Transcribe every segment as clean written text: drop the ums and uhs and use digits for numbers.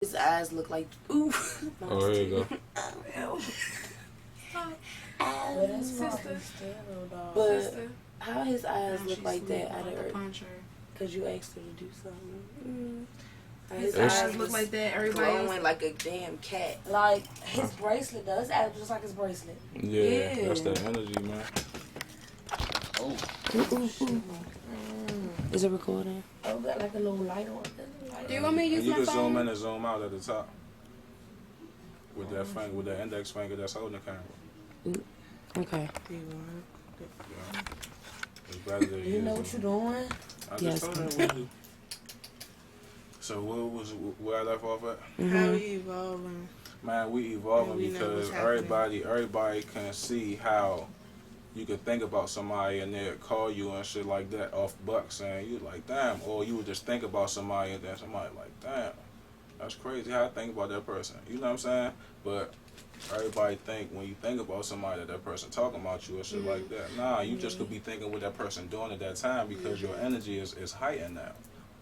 His eyes look like ooh. Oh, there you go. But how his eyes look like that out of earth? Cause you asked her to do something. His eyes look like that. Everybody glowing else like a damn cat. Like his bracelet does. His eyes just like his bracelet. Yeah, that's that energy, man. Oh. Is it recording? Oh, got like a little light on. Do you want me to use You my can phone? zoom in and zoom out at the top with that finger, with that index finger that's holding the camera. Okay. Yeah. It's better than You know what you're doing? I just told her what to do. So where I left off at? How we evolving? Man, we evolving And we know because what's happening. everybody can see how you could think about somebody and they'll call you and shit like that off buck saying you like damn, or you would just think about somebody and then somebody like damn, that's crazy how I think about that person. You know what I'm saying? But everybody think when you think about somebody that person talking about you or shit like that. Nah, you just could be thinking what that person doing at that time because your energy is heightened now.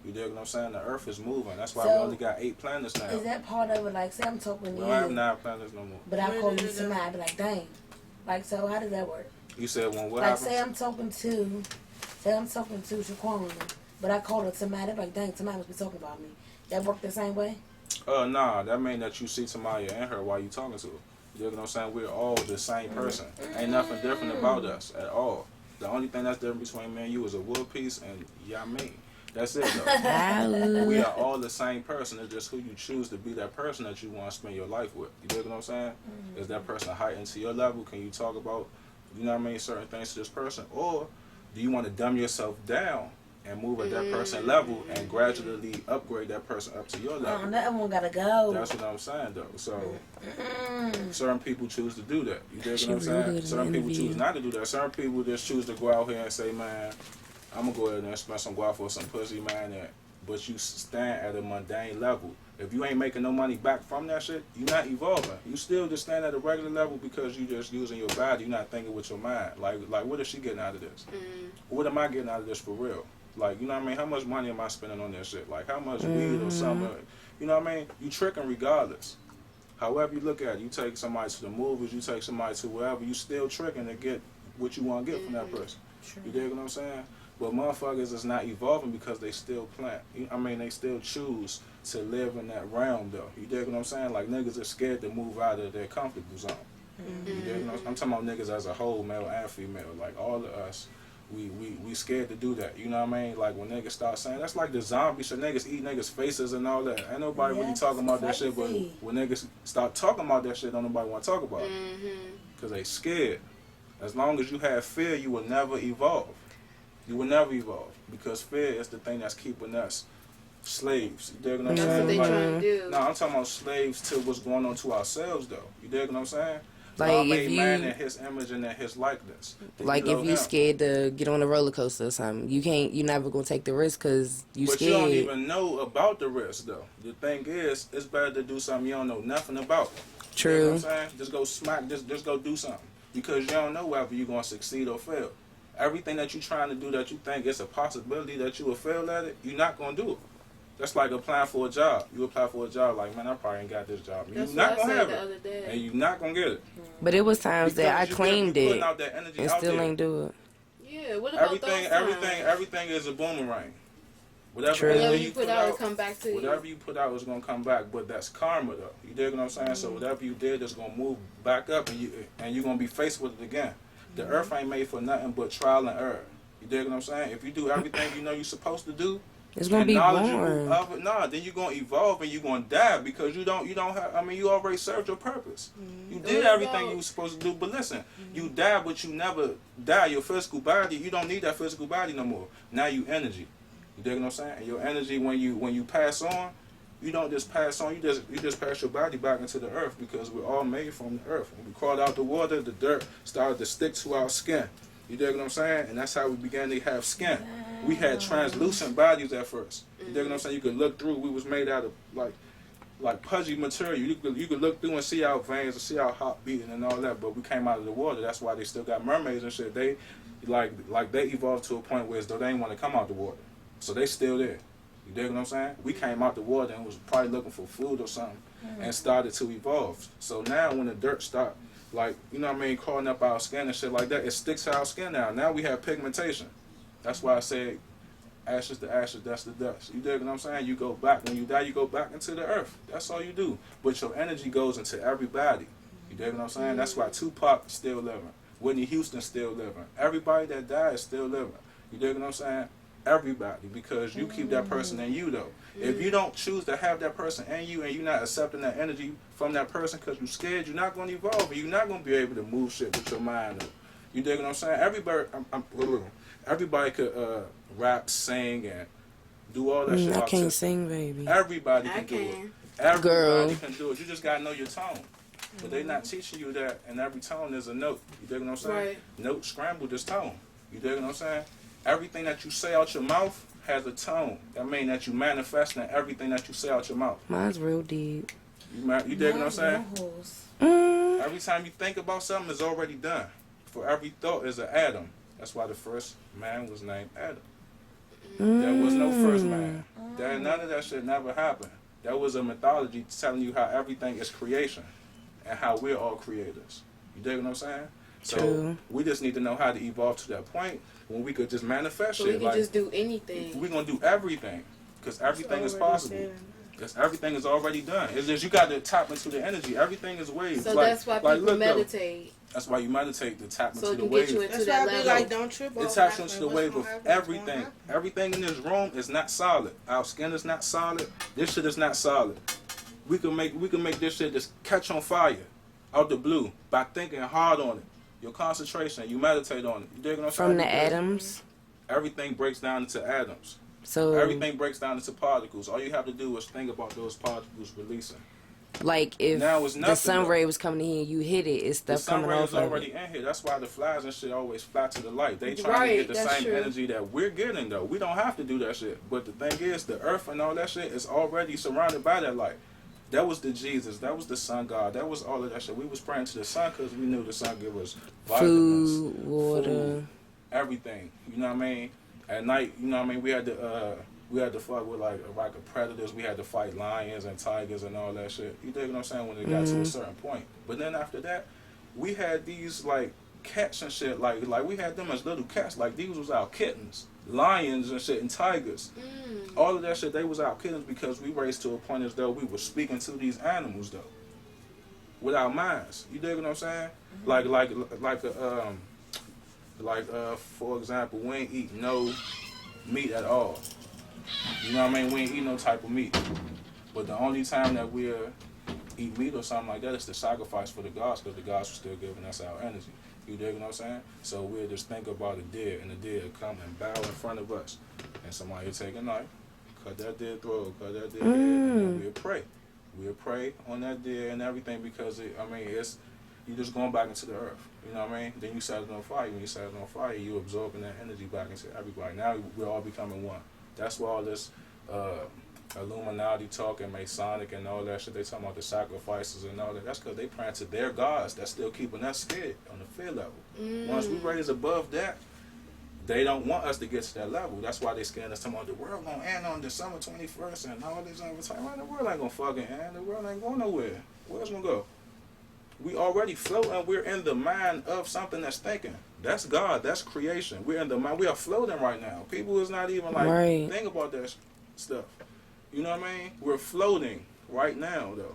You dig what I'm saying? The earth is moving. That's why we only got 8 planets now. Is that part of it? Like, say I'm talking to We you. don't have 9 planets no more. But I call you somebody, I be like, dang. Like, so how does that work? You said when what like, happens? say I'm talking to Shaquan, but I call her somebody, like, dang, somebody must be talking about me. That work the same way? Nah, that mean that you see somebody in her while you talking to her. You know what I'm saying? We're all the same person. Ain't nothing different about us at all. The only thing that's different between me and you is a wood piece and Yamin. That's it though. We are all the same person. It's just who you choose to be that person that you want to spend your life with. You dig what I'm saying? Is that person heightened to your level? Can you talk about, you know what I mean, certain things to this person? Or do you want to dumb yourself down and move at that person level and gradually upgrade that person up to your level? That one gotta go. That's what I'm saying though. So certain people choose to do that. You dig what I'm saying? Certain people choose not to do that. Certain people just choose to go out here and say, man, I'm gonna go ahead and spend some guap for some pussy, man. But you stand at a mundane level. If you ain't making no money back from that shit, you're not evolving. You still just stand at a regular level because you just using your body. You're not thinking with your mind. Like what is she getting out of this? What am I getting out of this for real? Like, you know what I mean? How much money am I spending on this shit? Like, how much weed or something? You know what I mean? You tricking regardless. However you look at it, you take somebody to the movies, you take somebody to wherever, you still tricking to get what you want to get from that person. You dig what I'm saying? But motherfuckers is not evolving because they still plant. I mean, they still choose to live in that realm, though. You dig what I'm saying? Like, niggas are scared to move out of their comfortable zone. You dig what I'm talking about niggas as a whole, male and female. Like, all of us, we scared to do that. You know what I mean? Like, when niggas start saying, that's like the zombie shit. Niggas eat niggas' faces and all that. Ain't nobody really talking about that shit, but when niggas start talking about that shit, don't nobody want to talk about it. Because they scared. As long as you have fear, you will never evolve. You will never evolve because fear is the thing that's keeping us slaves. You dig what I'm saying? That's what they trying to do. No, I'm talking about slaves to what's going on to ourselves, though. You dig what I'm saying? Like God if made you, man in His image and in His likeness. like if you scared to get on a roller coaster or something, you're never gonna take the risk because you scared. But you don't even know about the risk, though. The thing is, it's better to do something you don't know nothing about. True. You know what I'm saying? Just go smack. Just go do something because you don't know whether you're gonna succeed or fail. Everything that you're trying to do that you think it's a possibility that you will fail at it, you're not going to do it. That's like applying for a job. You apply for a job like, man, I probably ain't got this job. You're not going to have it. And you're not going to get it. But it was times because that I claimed it and still ain't do it. Yeah, what about everything is a boomerang. Whatever you put out will come back to you. Whatever you put out is going to come back, but that's karma, though. You dig what I'm saying? So whatever you did is going to move back up, and you're going to be faced with it again. The earth ain't made for nothing but trial and error. You dig what I'm saying? If you do everything you know you're supposed to do, it's gonna be boring. Then you're gonna evolve and you're gonna die because you don't have. I mean, you already served your purpose. You did everything you were supposed to do. But listen, you die, but you never die. Your physical body, you don't need that physical body no more. Now you energy. You dig what I'm saying? And your energy when you pass on. You don't just pass on, you just pass your body back into the earth because we're all made from the earth. When we crawled out the water, the dirt started to stick to our skin. You dig what I'm saying? And that's how we began to have skin. We had translucent bodies at first. You dig what I'm saying? You could look through. We was made out of like pudgy material. You could look through and see our veins and see our heart beating and all that. But we came out of the water. That's why they still got mermaids and shit. They they evolved to a point where as though they didn't want to come out the water, so they still there. You dig what I'm saying? We came out the water and was probably looking for food or something and started to evolve. So now when the dirt stopped, like, you know what I mean, crawling up our skin and shit like that, it sticks to our skin now. Now we have pigmentation. That's why I said ashes to ashes, dust to dust. You dig what I'm saying? You go back. When you die, you go back into the earth. That's all you do. But your energy goes into everybody. You dig what I'm saying? That's why Tupac is still living. Whitney Houston still living. Everybody that died is still living. You dig what I'm saying? Everybody, because you keep that person in you, though. If you don't choose to have that person in you and you're not accepting that energy from that person because you're scared, you're not going to evolve. And you're not going to be able to move shit with your mind, though. You dig what I'm saying? Everybody could rap, sing, and do all that shit. I can't sing, baby. Everybody can do it. Everybody can do it. You just got to know your tone. But they're not teaching you that, and every tone is a note. You dig what I'm saying? Right. Note scrambled is tone. You dig what I'm saying? Everything that you say out your mouth has a tone. That means that you manifesting everything that you say out your mouth. Mine's real deep. You dig what I'm saying? Every time you think about something, it's already done. For every thought is an atom. That's why the first man was named Adam. There was no first man. None of that shit never happened. That was a mythology telling you how everything is creation and how we're all creators. You dig what I'm saying? So we just need to know how to evolve to that point when we could just manifest so shit. We can just do anything. We're going to do everything because everything is possible. Because everything is already done. It's just you got to tap into the energy. Everything is waves. So that's why people meditate. That's why you meditate to tap into the wave. wave. That's why I be like, don't trip over. It taps into the wave of everything. Everything in this room is not solid. Our skin is not solid. This shit is not solid. We can make this shit just catch on fire out the blue by thinking hard on it. Your concentration, you meditate on it. You dig what I'm saying? From the atoms. Everything breaks down into atoms. So everything breaks down into particles. All you have to do is think about those particles releasing. Like if the sun ray was coming in here and you hit it, it's stuff coming off of it. The sun ray is already in here. That's why the flies and shit always fly to the light. They trying to get the same energy that we're getting, though. We don't have to do that shit. But the thing is, the earth and all that shit is already surrounded by that light. That was the Jesus. That was the sun God. That was all of that shit. We was praying to the sun because we knew the sun gave us vitamins, food, water, everything. You know what I mean? At night, you know what I mean? We had to fight with like predators. We had to fight lions and tigers and all that shit. You dig what I'm saying? When it got to a certain point. But then after that, we had these like cats and shit. Like we had them as little cats. Like these was our kittens, lions and shit, and tigers. All of that shit, they was our kittens because we raised to a point as though we were speaking to these animals though, with our minds. You dig what I'm saying? For example, we ain't eat no meat at all. You know what I mean? We ain't eat no type of meat. But the only time that we'll eat meat or something like that is to sacrifice for the gods because the gods were still giving us our energy. You dig what I'm saying? So we'll just think about a deer and the deer will come and bow in front of us. And somebody will take a knife, cut that deer throat, cut that deer head, and then we'll pray. We'll pray on that deer and everything because, it's you just going back into the earth. You know what I mean? Then you set it on fire. When you set it on fire, you absorbing that energy back into everybody. Now we're all becoming one. That's why all this Illuminati talk and Masonic and all that shit, they talking about the sacrifices and all that. That's because they praying to their gods that's still keeping us scared on the fear level. Once we raise above that, they don't want us to get to that level. That's why they scared us talking about the world gonna end on December 21st and all this other time. The world ain't gonna fucking end. The world ain't going nowhere. Where's it gonna go? We already floating. We're in the mind of something that's thinking. That's God. That's creation. We're in the mind. We are floating right now. People is not even like think about that stuff. You know what I mean? We're floating right now, though.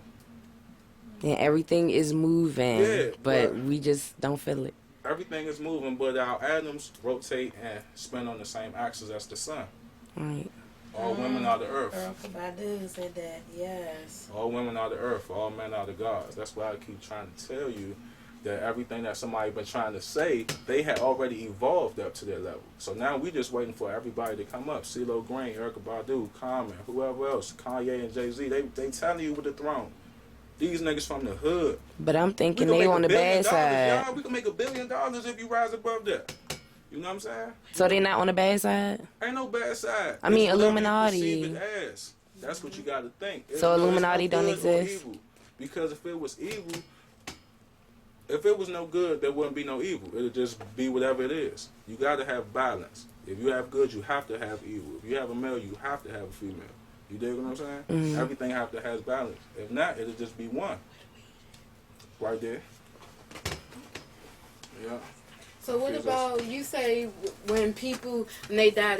And everything is moving, but we just don't feel it. Everything is moving, but our atoms rotate and spin on the same axis as the sun. Right. All women are the earth. Badu said that, yes. All women are the earth. All men are the gods. That's why I keep trying to tell you that everything that somebody been trying to say, they had already evolved up to their level. So now we just waiting for everybody to come up. CeeLo Green, Erykah Badu, Common, whoever else, Kanye and Jay-Z, they telling you with the throne. These niggas from the hood. But I'm thinking they on the bad side. Y'all, we can make $1 billion if you rise above that. You know what I'm saying? So they not on the bad side? Ain't no bad side. I mean, Illuminati. You perceive it as. That's what you got to think. So Illuminati don't exist? Because if it was evil, If it was no good, there wouldn't be no evil. It'll just be whatever it is. You got to have balance. If you have good, you have to have evil. If you have a male, you have to have a female. You dig what I'm saying? Mm-hmm. Everything have to have balance. If not, it'll just be one. Right there. Yeah. So what about you say when people when they die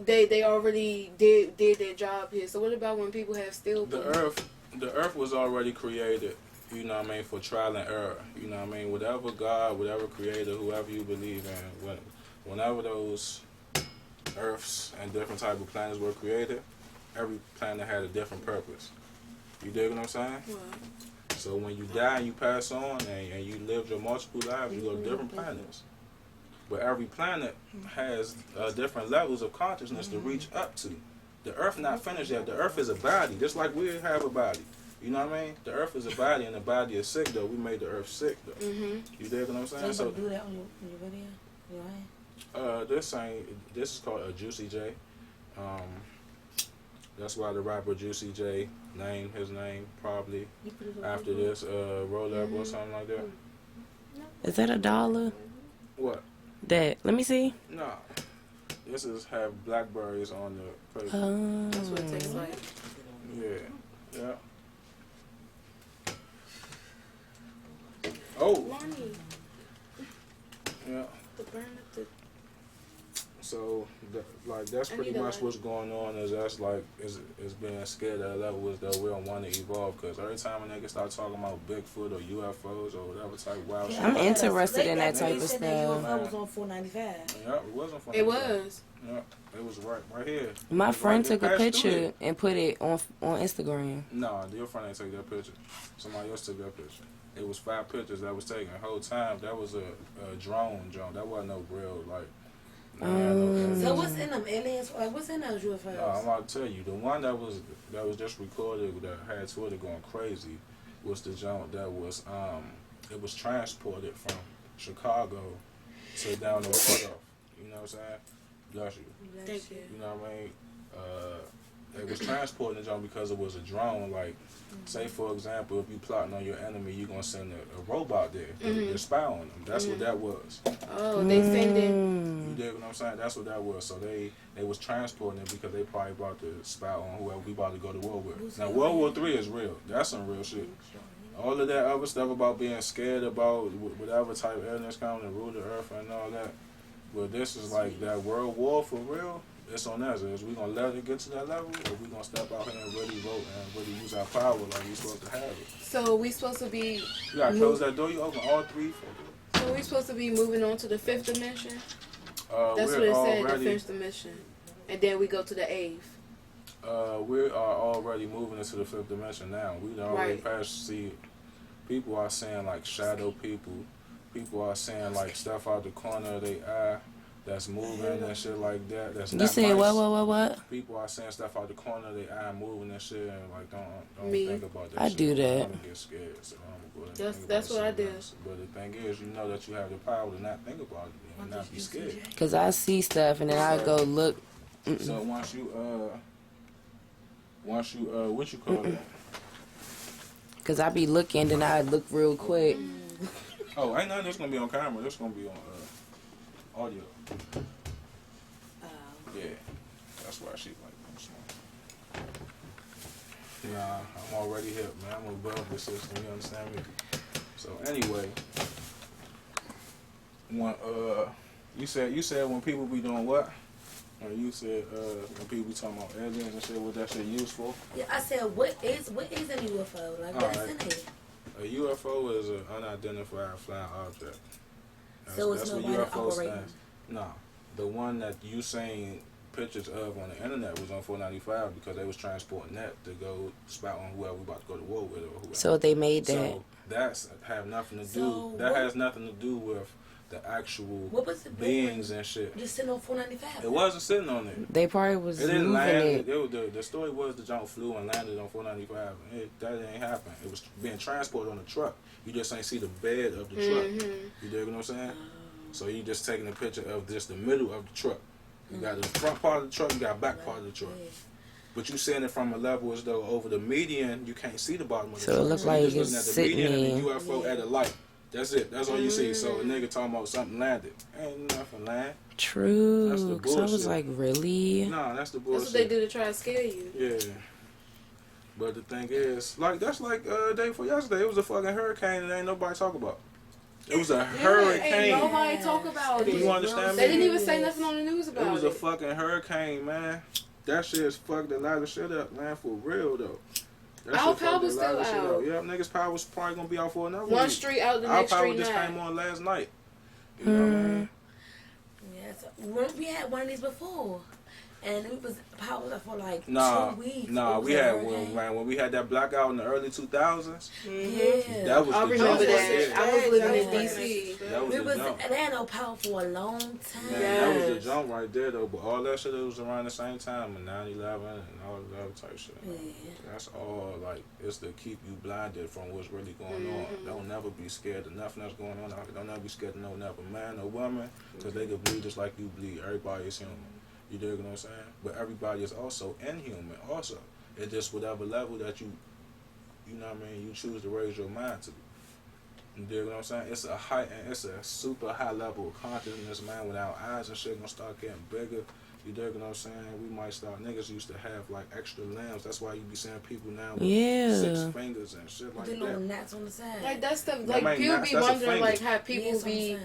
they already did their job here. So what about when people have stillborn? The earth was already created, you know what I mean, for trial and error. You know what I mean? Whatever God, whatever creator, whoever you believe in, whenever those earths and different type of planets were created, every planet had a different purpose. You dig what I'm saying? What? So when you die and you pass on and you live your multiple lives, you go to different planets. But every planet has different levels of consciousness to reach up to. The earth not finished yet. The earth is a body, just like we have a body. You know what I mean? The earth is a body, and the body is sick, though. We made the earth sick, though. Mm-hmm. You dig what I'm saying? So do that on your video? This is called a Juicy J. That's why the rapper Juicy J named his name probably after this roll up or something like that. Is that $1? What? That, let me see. Nah. This is have blackberries on the paper. That's what it tastes like. Yeah. Oh. Lonnie. Yeah. The burn of the... So, that's pretty much what's going on. Is that's is being scared at a level as though we don't want to evolve. Because every time a nigga start talking about Bigfoot or UFOs or whatever type of wild shit, I'm interested in that type of That stuff. UFO was on 495. Yeah, it wasn't funny. It was. Yeah, it was right here. My friend Right, took a it passed through picture there. and put it on Instagram. No, your friend ain't take that picture. Somebody else took that picture. It was 5 pictures that was taken. The whole time, that was a drone. That wasn't no real, So what's in them aliens? What's in those UFOs? No, I'm about to tell you. The one that was just recorded that had Twitter going crazy was the junk that was, it was transported from Chicago to down the water. You know what I'm saying? Bless you. Thank you. You know what I mean? It was transporting the junk because it was a drone. Like, say for example, if you plotting on your enemy, you're gonna send a robot there to spy on them. That's what that was. Oh, they send it. You dig what I'm saying? That's what that was. So they was transporting it because they probably about to spy on whoever we about to go to war with. Now World War III is real. That's some real shit. All of that other stuff about being scared about whatever type of illness coming to rule the earth and all that. But this is like that world war for real. It's on us. Is we gonna let it get to that level, or we gonna step out here and really vote and really use our power like we supposed to have it? So we supposed to be... You gotta close that door. You open all 3. So we supposed to be moving on to the 5th dimension? That's We're what it said, already, the 5th dimension. And then we go to the 8th. We are already moving into the 5th dimension now. We done already passed. See, people are saying like shadow people. People are saying like stuff out the corner of their eye that's moving and shit like that. That's You not said nice. what? People are saying stuff out the corner of their eye moving and shit, and like don't Me. think about that. I shit. do that. I'm gonna get scared, so I'm gonna go ahead and think That's about what I something do. else. But the thing is, you know that you have the power to not think about it and not be scared. Because I see stuff and then I go look. So once you what you call it? Because I be looking, then I look real quick. Oh, ain't nothing that's gonna be on camera. That's gonna be on audio. Yeah, that's why she like them. Nah, I'm already hip, man. I'm above the system. You understand me? So anyway, when you said when people be doing what? Or you said when people be talking about aliens and shit, what that shit used for? Yeah, I said what is an UFO? Like what is in it? A UFO is an unidentified flying object. So it's nobody operating? No, the one that you seen pictures of on the internet was on 495 because they was transporting that to go spy on whoever we about to go to war with or whoever. So they made that. So that's have nothing to do. Has nothing to do with the actual beings and shit. Just sitting on 495. It wasn't sitting on there. They probably was It didn't moving land. it. The story was the junk flew and landed on 495. That didn't happen. It was being transported on a truck. You just ain't see the bed of the truck. You dig what I'm saying? So you just taking a picture of just the middle of the truck. You got the front part of the truck, you got the back part of the truck. But you seeing it from a level as though over the median, you can't see the bottom of the So it truck. look So like you just it's looking at the sitting median and the in. UFO at a light. That's it. That's all you see. So a nigga talking about something landed. Ain't nothing land. True. That's the Cause I was bullshit. like, really? Nah, that's the bullshit. That's what they do to try to scare you. Yeah. But the thing is, like, that's like day before yesterday. It was a fucking hurricane and ain't nobody talk about. It was a hurricane. Ain't nobody talk about it. You understand me? They didn't even say nothing on the news about it. It was a fucking hurricane, man. That shit's fucked a lot of shit up, man, for real, though. That Our shit fucked power's a lot of still shit out. up. Yeah, niggas' power was probably gonna be out for another One week. street out, the Our next power street just not. came on last night. You know what I mean? Yes, we had one of these before, and it was power for like 2 weeks. Nah, It was we a had hurricane. when we had that blackout in the early 2000s. Yeah, That was I the remember jump right that. there. I was living in Yeah. DC. That was we the was jump. they had no power for a long time. Man, Yeah. that was the Yes. jump right there, though. But all that shit, it was around the same time, and 9/11 and all that other type shit. Yeah. That's all, like, it's to keep you blinded from what's really going on. Don't never be scared of nothing that's going on out here. Don't never be scared of no never man or woman, because they can bleed just like you bleed. Everybody is human. You dig what I'm saying? But everybody is also inhuman also. It's just whatever level that you know what I mean, you choose to raise your mind to. You dig what I'm saying? It's a super high level of consciousness, man, when our eyes and shit gonna start getting bigger. You dig what I'm saying? We might start, niggas used to have like extra limbs. That's why you be seeing people now with 6 fingers and shit like The that. little gnats on the side. Like that stuff. That Like ain't people nuts, be that's a wondering finger. like how people Yes, I'm be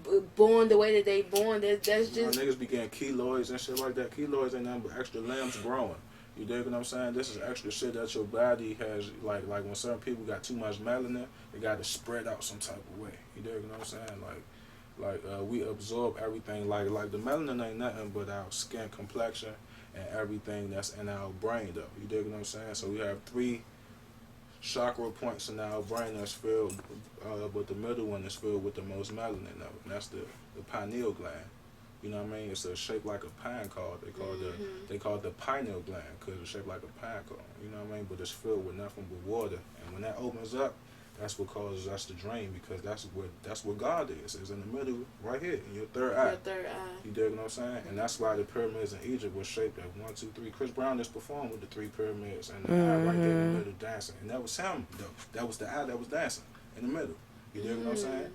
saying. born the way that they born. That's You know, just niggas be getting keloids and shit like that. Keloids ain't nothing but extra limbs growing. You dig what I'm saying? This is extra shit that your body has, like when certain people got too much melanin, they got to spread out some type of way. You dig what I'm saying? We absorb everything. Like the melanin ain't nothing but our skin complexion and everything that's in our brain, though. You dig what I'm saying? So we have 3 chakra points in our brain that's filled, but the middle one is filled with the most melanin, though. And that's the pineal gland. You know what I mean? It's shaped like a pine cone. They call it the pineal gland because it's shaped like a pine cone. You know what I mean? But it's filled with nothing but water. And when that opens up, that's what causes us to dream, because that's what God is in the middle, right here in your third eye. your third eye. You dig what I'm saying? And that's why the pyramids in Egypt were shaped at 1, 2, 3. Chris Brown just performed with the 3 pyramids and the eye right there in the middle dancing. And that was him, though. That was the eye that was dancing in the middle. You dig what I'm saying?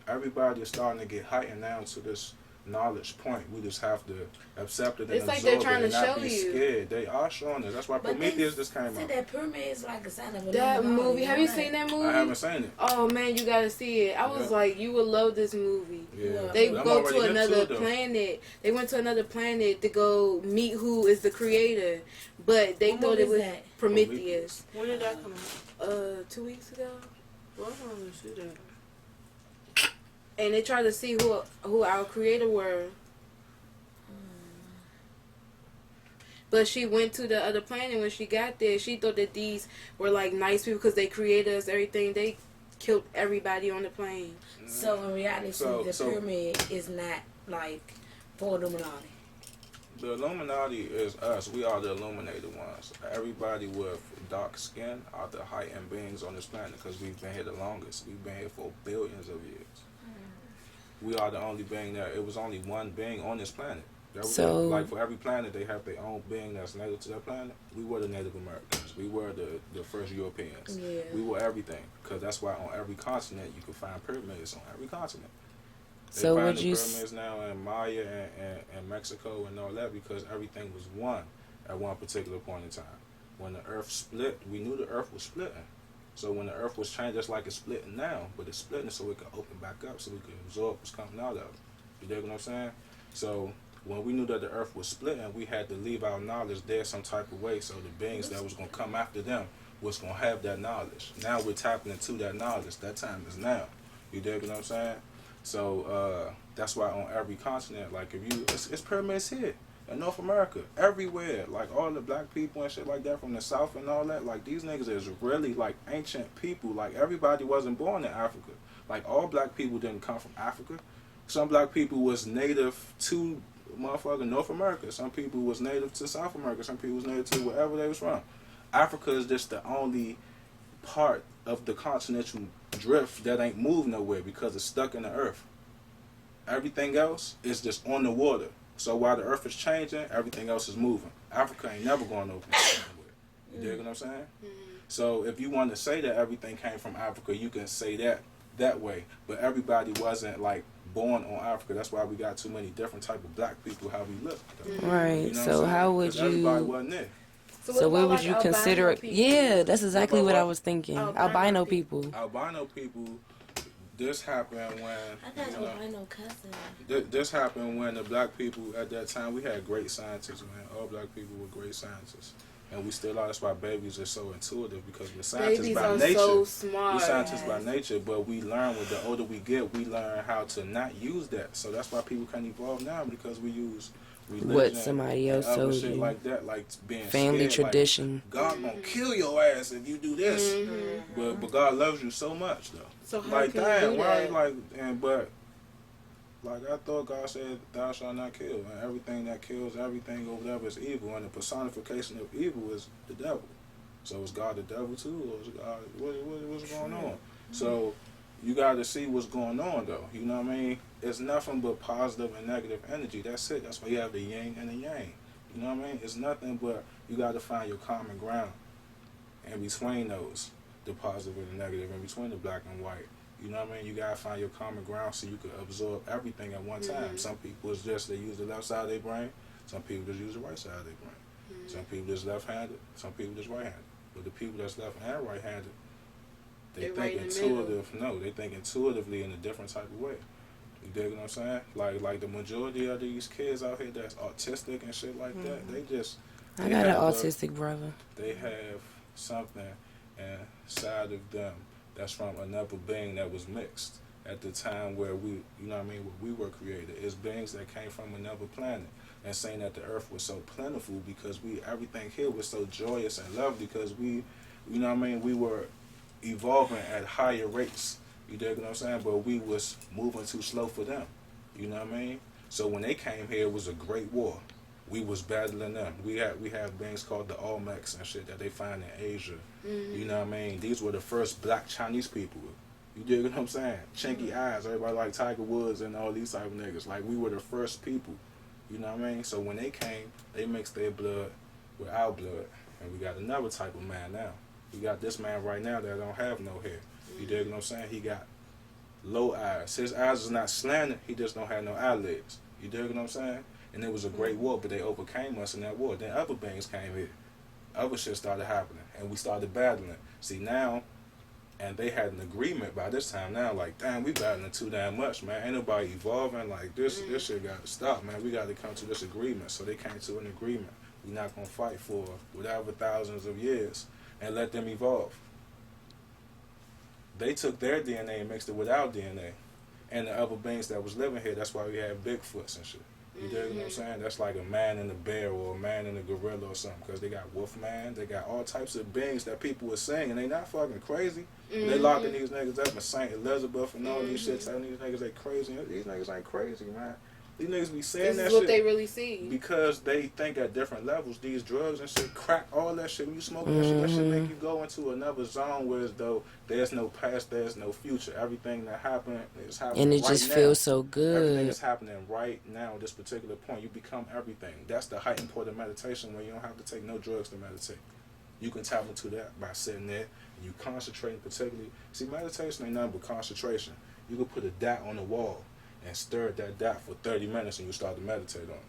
Everybody is starting to get heightened now to this knowledge point. We just have to accept it and It's like absorb they're trying it and to not show be you. scared. They are showing us. That's why Prometheus just came See, out. that pyramid is like a sign of a That living body, movie. Have you know seen that movie? I haven't seen it. Oh man, you gotta see it. I was Yeah. like, you would love this movie. Yeah. They But I'm go already to hip another it, though. planet. They went to another planet to go meet who is the creator, but they What thought movie it was is that? Prometheus. When did that come out? 2 weeks ago. Well, I want to see that. And they tried to see who our creator were. But she went to the other planet. When she got there, she thought that these were like nice people because they created us, everything. They killed everybody on the plane. So in reality, So- the so- pyramid is not like for Illuminati. The Illuminati is us. We are the illuminated ones. Everybody with dark skin are the heightened beings on this planet because we've been here the longest. We've been here for billions of years. We are the only being that, it was only one being on this planet. That was So- like for every planet, they have their own being that's native to that planet. We were the Native Americans. We were the first Europeans. Yeah. We were everything, because that's why on every continent you can find pyramids on every continent. They So find would the you pyramids now in Maya and Mexico and all that because everything was one at one particular point in time. When the earth split, we knew the earth was splitting. So when the earth was changed, just like it's splitting now, but it's splitting so it could open back up so we could absorb what's coming out of it. You dig what I'm saying? So when we knew that the earth was splitting, we had to leave our knowledge there some type of way so the beings that was going to come after them was going to have that knowledge. Now we're tapping into that knowledge. That time is now. You dig what I'm saying? So that's why on every continent, like if you, it's pyramids here in North America, everywhere, like all the black people and shit like that from the South and all that, like these niggas is really like ancient people. Like everybody wasn't born in Africa. Like all black people didn't come from Africa. Some black people was native to motherfucking North America. Some people was native to South America. Some people was native to wherever they was from. Africa is just the only part of the continental drift that ain't moved nowhere because it's stuck in the earth. Everything else is just on the water. So while the earth is changing, everything else is moving. Africa ain't never going over anywhere. You dig what I'm saying? So if you want to say that everything came from Africa, you can say that way. But everybody wasn't like born on Africa. That's why we got too many different type of black people how we look. Right. You know So how would everybody you? wasn't there. So what would you consider it? Yeah, that's exactly what I was thinking. Albino people. people. Albino people. This happened when I got no albino cousin. This happened when the black people at that time, we had great scientists, man. All black people were great scientists. And we still are. That's why babies are so intuitive, because we're scientists Babies by are nature. so smart. We're scientists by nature, but we learn with the older we get, we learn how to not use that. So that's why people can't evolve now, because we use religion, What somebody else and other told shit you. like that, like being Family scared, tradition. like, God gonna kill your ass if you do this. But God loves you so much though. So how Like can damn, you do why that? like but like I thought God said thou shalt not kill, and everything that kills everything or whatever is evil, and the personification of evil is the devil. So is God the devil too, or is God what's going on? So you got to see what's going on though. You know what I mean? It's nothing but positive and negative energy. That's it. That's why you have the yin and the yang. You know what I mean? It's nothing but you got to find your common ground in between those, the positive and the negative, in between the black and white. You know what I mean? You got to find your common ground so you can absorb everything at one time. Some people it's just they use the left side of their brain. Some people just use the right side of their brain. Some people just left-handed. Some people just right-handed. But the people that's left and right-handed, they think right in the intuitive. No, they think intuitively in a different type of way. You dig what I'm saying? Like the majority of these kids out here that's autistic and shit like that, they just... I got an autistic brother. They have something inside of them that's from another being that was mixed at the time where we, you know what I mean, where we were created. It's beings that came from another planet, and saying that the earth was so plentiful because everything here was so joyous and lovely because we, you know what I mean, we were evolving at higher rates. You dig what I'm saying? But we was moving too slow for them. You know what I mean? So when they came here, it was a great war. We was battling them. We have beings called the Olmecs and shit that they find in Asia. You know what I mean? These were the first black Chinese people. You dig what I'm saying? Chinky eyes, everybody like Tiger Woods and all these type of niggas. Like, we were the first people. You know what I mean? So when they came, they mixed their blood with our blood. And we got another type of man now. We got this man right now that don't have no hair. You dig what I'm saying? He got low eyes. His eyes is not slanted. He just don't have no eyelids. You dig what I'm saying? And it was a great war, but they overcame us in that war. Then other beings came here. Other shit started happening, and we started battling. See, now, and they had an agreement by this time now, like, damn, we battling too damn much, man. Ain't nobody evolving. Like, this shit got to stop, man. We got to come to this agreement. So they came to an agreement. We're not going to fight for whatever thousands of years and let them evolve. They took their DNA and mixed it with our DNA. And the other beings that was living here, that's why we have Bigfoots and shit. You dig what I'm saying? That's like a man and a bear or a man and a gorilla or something. Because they got Wolfman, they got all types of beings that people were saying, and they not fucking crazy. They locking these niggas up in St. Elizabeth and all these shit, telling these niggas they crazy. These niggas ain't crazy, man. These niggas be saying that shit. This is what they really see. Because they think at different levels, these drugs and shit, crack, all that shit. When you smoke that shit make you go into another zone where as though there's no past, there's no future. Everything that happened is happening And it right just now. feels so Everything good. is happening right now at this particular point. You become everything. That's the heightened point of meditation where you don't have to take no drugs to meditate. You can tap into that by sitting there and you concentrating particularly. See, meditation ain't nothing but concentration. You can put a dot on the wall and stare at that dot for 30 minutes and you start to meditate on it.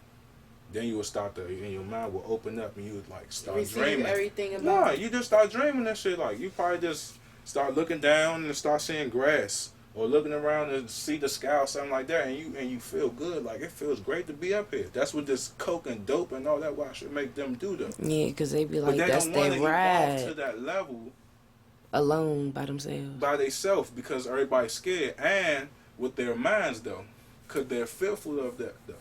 Then you will start to, and your mind will open up and you would like start Receive dreaming. everything about No, it. you just start dreaming that shit. Like, you probably just start looking down and start seeing grass or looking around and see the sky or something like that, and you feel good. Like, it feels great to be up here. That's what this coke and dope and all that why should make them do though. Yeah, because they be But like, they that's don't want their to evolve to ride. that level Alone by themselves. by themselves because everybody's scared, and with their minds though, because they're fearful of that though.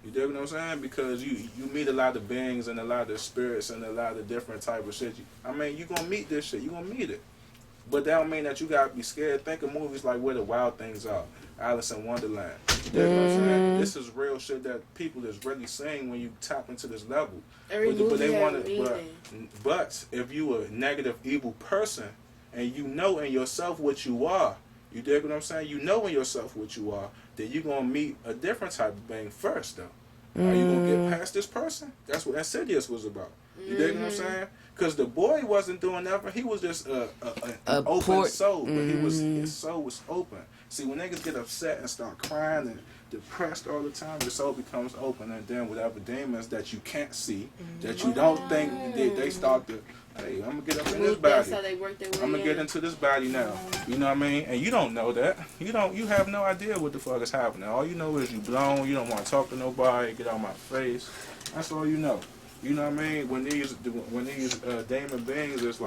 You dig what I'm saying? Because you meet a lot of beings and a lot of spirits and a lot of different type of shit. I mean, you gonna meet this shit. You gonna meet it. But that don't mean that you gotta be scared. Think of movies like Where the Wild Things Are, Alice in Wonderland. You dig what I'm saying? This is real shit that people is really saying when you tap into this level. Every movie they has wanna, a meaning. but if you a negative, evil person and you know in yourself what you are, you dig what I'm saying? You know in yourself what you are, then you're going to meet a different type of being first, though. Are you gonna get past this person? That's what Insidious was about. You dig what I'm saying? Because the boy wasn't doing nothing. He was just an open soul, but his soul was open. See, when niggas get upset and start crying and depressed all the time, your soul becomes open, and then whatever demons that you can't see, that you don't think, they start to, hey, I'm gonna get up in this body. That's how they work their way I'm gonna get into this body now. You know what I mean? And you don't know that. You have no idea what the fuck is happening. All you know is you blown. You don't want to talk to nobody. Get out my face. That's all you know. You know what I mean? When these demon beings, it's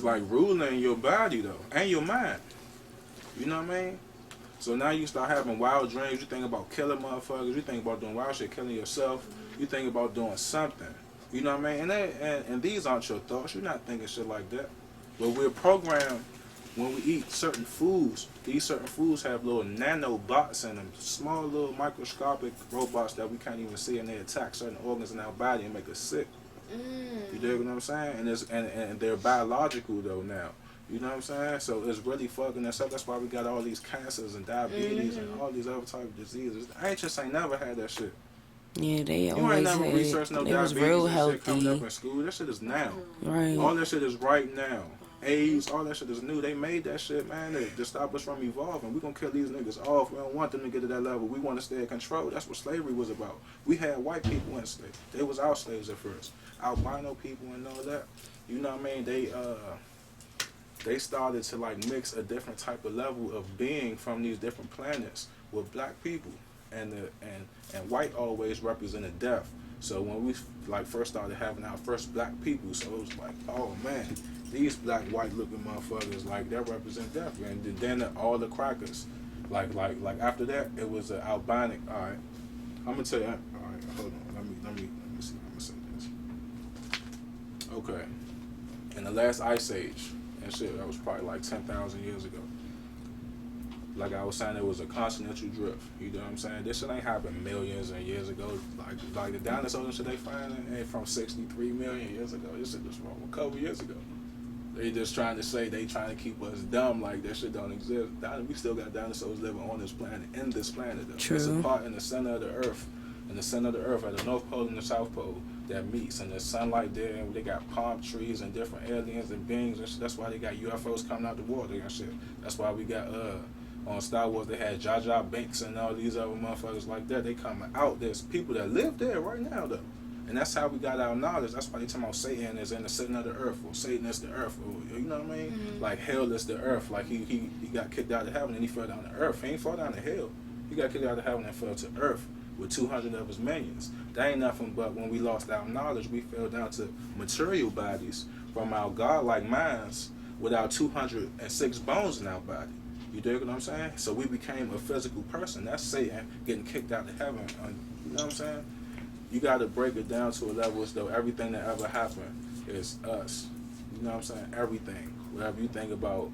like ruling your body though and your mind. You know what I mean? So now you start having wild dreams. You think about killing motherfuckers. You think about doing wild shit, killing yourself. You think about doing something. You know what I mean? And these aren't your thoughts. You're not thinking shit like that. But we're programmed when we eat certain foods. These certain foods have little nanobots in them, small little microscopic robots that we can't even see, and they attack certain organs in our body and make us sick. You dig what I'm saying? And they're biological though now. You know what I'm saying? So it's really fucking us up. That's why we got all these cancers and diabetes and all these other type of diseases. The ancients ain't never had that shit. Yeah, they You always ain't never had, researched no they was diabetes real and healthy. shit coming up in school. That shit is now. Right. All that shit is right now. AIDS, all that shit is new. They made that shit, man, to stop us from evolving. We gonna kill these niggas off. We don't want them to get to that level. We want to stay in control. That's what slavery was about. We had white people in slavery. They was our slaves at first. Albino people and all that. You know what I mean? They started to like mix a different type of level of being from these different planets with black people, and white always represented death. So when we like first started having our first black people, so it was like, oh man, these black white looking motherfuckers, like that represent death. And then all the crackers, like after that it was an albinic. All right, I'm gonna tell you. All right, hold on. Let me see. I'm gonna say this. Okay, in the last ice age and shit, that was probably like 10,000 years ago. Like I was saying, it was a continental drift. You know what I'm saying? This shit ain't happened millions of years ago. Like the dinosaurs and shit they finding ain't from 63 million years ago. This shit was from a couple years ago. They just trying to say they trying to keep us dumb, like that shit don't exist. We still got dinosaurs living on this planet, in this planet though. True. It's a part in the center of the earth. In the center of the earth, at the North Pole and the South Pole, that meets, and there's sunlight there, and they got palm trees and different aliens and beings and shit. That's why they got UFOs coming out the water and shit. That's why we got on Star Wars, they had Jar Jar Binks and all these other motherfuckers like that. They coming out. There's people that live there right now, though. And that's how we got our knowledge. That's why they talking about Satan is in the center of the earth, or Satan is the earth, or you know what I mean? Mm-hmm. Like hell is the earth. Like he got kicked out of heaven and he fell down to earth. He ain't fall down to hell. He got kicked out of heaven and fell to earth with 200 of his minions. That ain't nothing but when we lost our knowledge, we fell down to material bodies from our godlike minds with our 206 bones in our body. You dig what I'm saying? So we became a physical person. That's Satan getting kicked out of heaven. You know what I'm saying? You got to break it down to a level as though everything that ever happened is us. You know what I'm saying? Everything. Whatever you think about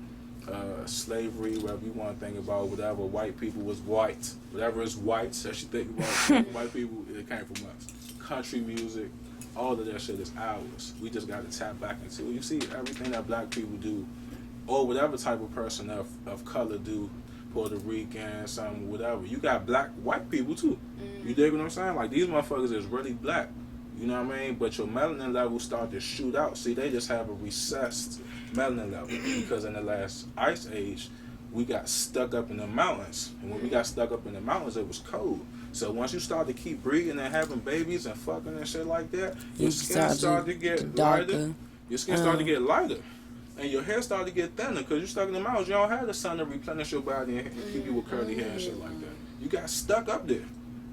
slavery, whatever you want to think about, whatever white people was white. Whatever is white that you think about white people, it came from us. Country music, all of that shit is ours. We just got to tap back into it. You see, everything that black people do, or whatever type of person of color do, Puerto Rican, something, whatever. You got black, white people too. You dig what I'm saying? Like these motherfuckers is really black. You know what I mean? But your melanin level start to shoot out. See, they just have a recessed melanin level because in the last ice age, we got stuck up in the mountains. And when we got stuck up in the mountains, it was cold. So once you start to keep breathing and having babies and fucking and shit like that, your skin start to get lighter. Your skin start to get lighter. And your hair started to get thinner because you're stuck in the mountains. You don't have the sun to replenish your body and keep you with curly hair and shit like that. You got stuck up there.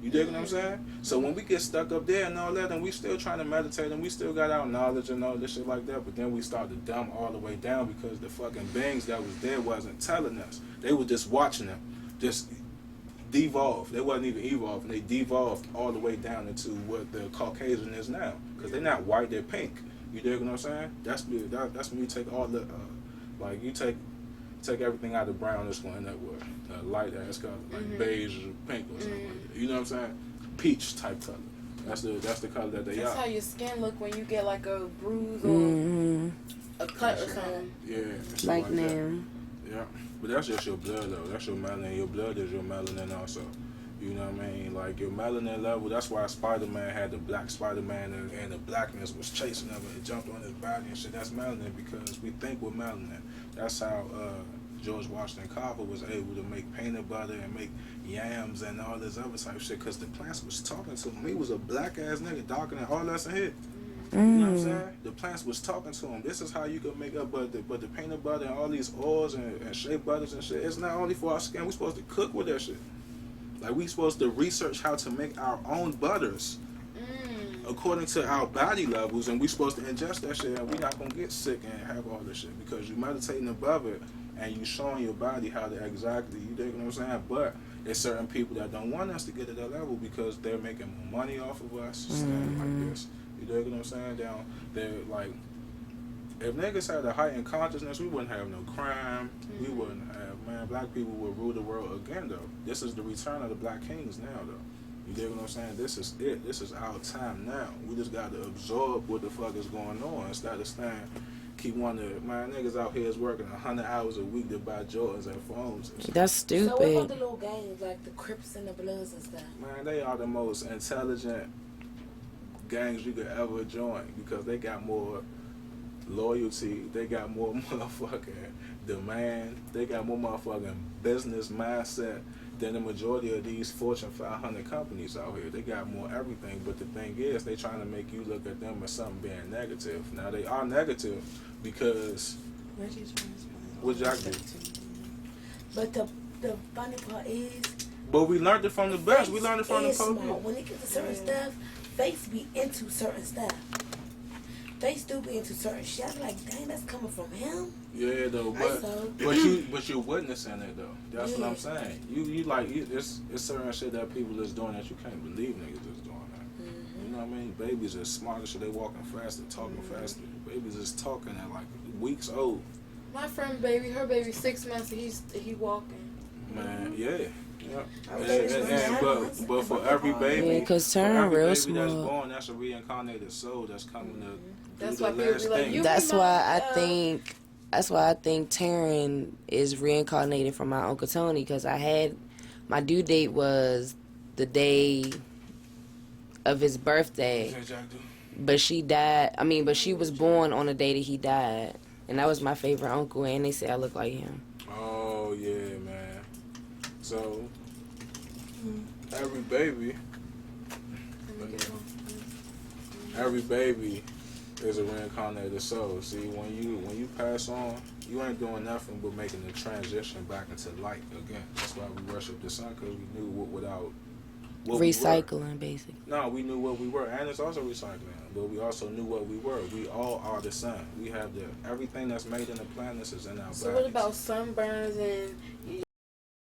You dig what I'm saying? So when we get stuck up there and all that, and we still trying to meditate and we still got our knowledge and all this shit like that, but then we start to dumb all the way down because the fucking beings that was there wasn't telling us. They were just watching them just devolve. They wasn't even evolving. They devolved all the way down into what the Caucasian is now. Because they're not white, they're pink. You dig what I'm saying? That's when you take all the, like you take everything out of brown, it's going to end up with light ass color, like beige or pink or something like that. You know what I'm saying? Peach type color. That's the color that they are. That's how your skin look when you get like a bruise or a cut or something. Yeah. Like now. Yeah. But that's just your blood though. That's your melanin. Your blood is your melanin also. You know what I mean? Like your melanin level. That's why Spider-Man had the black Spider-Man and the blackness was chasing him and it jumped on his body and shit. That's melanin because we think we're melanin. That's how George Washington Carver was able to make peanut butter and make yams and all this other type of shit because the plants was talking to him. He was a black ass nigga, darker than all us in here. You know what I'm saying? The plants was talking to him. This is how you can make up, but the peanut butter and all these oils and shea butters and shit. It's not only for our skin. We supposed to cook with that shit. Like we supposed to research how to make our own butters according to our body levels, and we supposed to ingest that shit, and we not gonna get sick and have all this shit because you meditating above it and you showing your body how to exactly. You dig what I'm saying? But it's certain people that don't want us to get to that level because they're making more money off of us, standing like this. You dig what I'm saying? They're like, if niggas had a heightened consciousness, we wouldn't have no crime. We wouldn't have, man, black people would rule the world again, though. This is the return of the black kings now, though. You dig what I'm saying? This is it. This is our time now. We just got to absorb what the fuck is going on instead of keep wanting to, man, niggas out here is working 100 hours a week to buy Jordans and phones and shit. That's stupid. So what about the little gangs like the Crips and the Bloods and stuff? Man, they are the most intelligent gangs you could ever join because they got more loyalty, they got more motherfucking demand, they got more motherfucking business mindset than the majority of these Fortune 500 companies out here. They got more everything, but the thing is, they trying to make you look at them as something being negative. Now, they are negative because what y'all do? But the funny part is, but we learned it from the best. We learned it from the police. When it gets to certain stuff, Face be into certain stuff. Face do be into certain shit. I be like, dang, that's coming from him. Yeah, though, but you're witnessing it though. That's what I'm saying. You like it's certain shit that people is doing that you can't believe niggas is doing that. You know what I mean? Babies are smart as shit. They walking faster, talking faster. Babies is talking at like weeks old. My friend baby, her baby 6 months and he walking. Man, yeah. But for every baby, because Turn real smart. That's born, that's a reincarnated soul that's coming to do the last thing. That's why I think Taryn is reincarnated from my Uncle Tony, because I had my due date was the day of his birthday, but she died. I mean, but she was born on the day that he died, and that was my favorite uncle, and they say I look like him. Oh yeah, man. So every baby is a reincarnated soul. See, when you pass on, you ain't doing nothing but making the transition back into light again. That's why we worship the sun, because we knew what recycling, basically. No, we knew what we were, and it's also recycling. But we also knew what we were. We all are the sun. We have everything that's made in the planets is in our bodies. So what about sunburns and